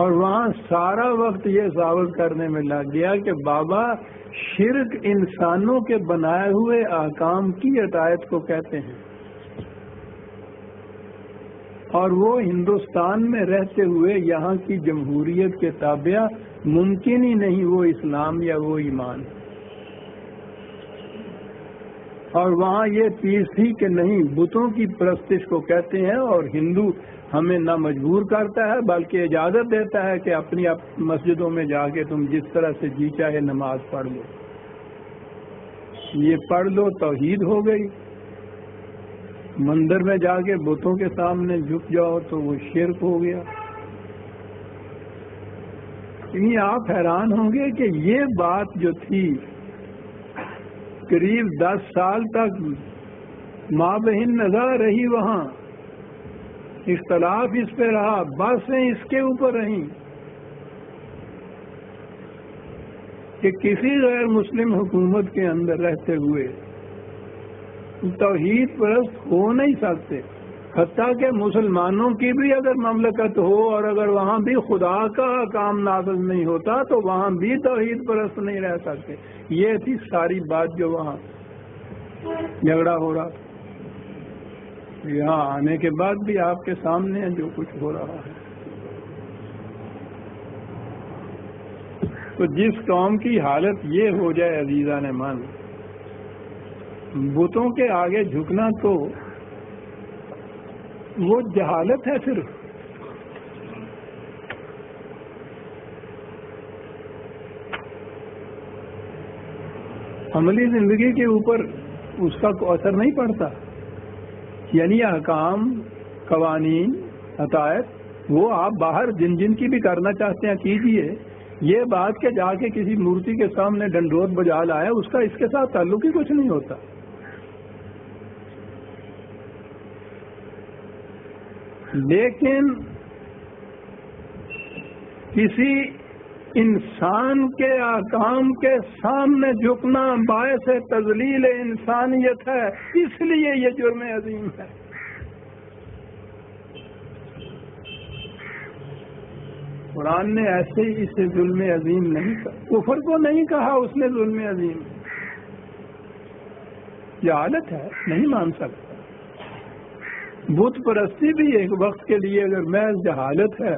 اور وہاں سارا وقت یہ ثابت کرنے میں لگ گیا کہ بابا شرک انسانوں کے بنائے ہوئے احکام کی اطاعت کو کہتے ہیں، اور وہ ہندوستان میں رہتے ہوئے یہاں کی جمہوریت کے تابع ممکن ہی نہیں وہ اسلام یا وہ ایمان. اور وہاں یہ چیز تھی کہ نہیں، بتوں کی پرستش کو کہتے ہیں، اور ہندو ہمیں نہ مجبور کرتا ہے بلکہ اجازت دیتا ہے کہ اپنی مسجدوں میں جا کے تم جس طرح سے جی چاہے نماز پڑھ لو. یہ پڑھ لو توحید ہو گئی. مندر میں جا کے بتوں کے سامنے جھک جاؤ تو وہ شرک ہو گیا. یہ آپ حیران ہوں گے کہ یہ بات جو تھی قریب 10 سال تک ماں بہن نظر رہی، وہاں اختلاف اس پہ رہا، بحثیں اس کے اوپر رہیں کہ کسی غیر مسلم حکومت کے اندر رہتے ہوئے توحید پرست ہو نہیں سکتے. حتیٰ کہ مسلمانوں کی بھی اگر مملکت ہو اور اگر وہاں بھی خدا کا کام نافذ نہیں ہوتا تو وہاں بھی توحید پرست نہیں رہ سکتے. یہ تھی ساری بات جو وہاں جھگڑا ہو رہا. یہاں آنے کے بعد بھی آپ کے سامنے ہے جو کچھ ہو رہا ہے. تو جس قوم کی حالت یہ ہو جائے عزیزان من، بتوں کے آگے جھکنا تو وہ جہالت ہے. صرف عملی زندگی کے اوپر اس کا کوئی اثر نہیں پڑتا. یعنی احکام، قوانین، اطاعت وہ آپ باہر جن جن کی بھی کرنا چاہتے ہیں کیجئے. یہ بات کہ جا کے کسی مورتی کے سامنے ڈنڈوت بجا لایا، اس کا اس کے ساتھ تعلق ہی کچھ نہیں ہوتا. لیکن کسی انسان کے احکام کے سامنے جھکنا باعث تذلیل انسانیت ہے، اس لیے یہ جرم عظیم ہے. قرآن نے ایسے ہی اسے ظلم عظیم نہیں کہا، کفر کو نہیں کہا اس نے ظلم عظیم. جہالت ہے، نہیں مان سکتا. بت پرستی بھی ایک وقت کے لیے اگر محض جہالت ہے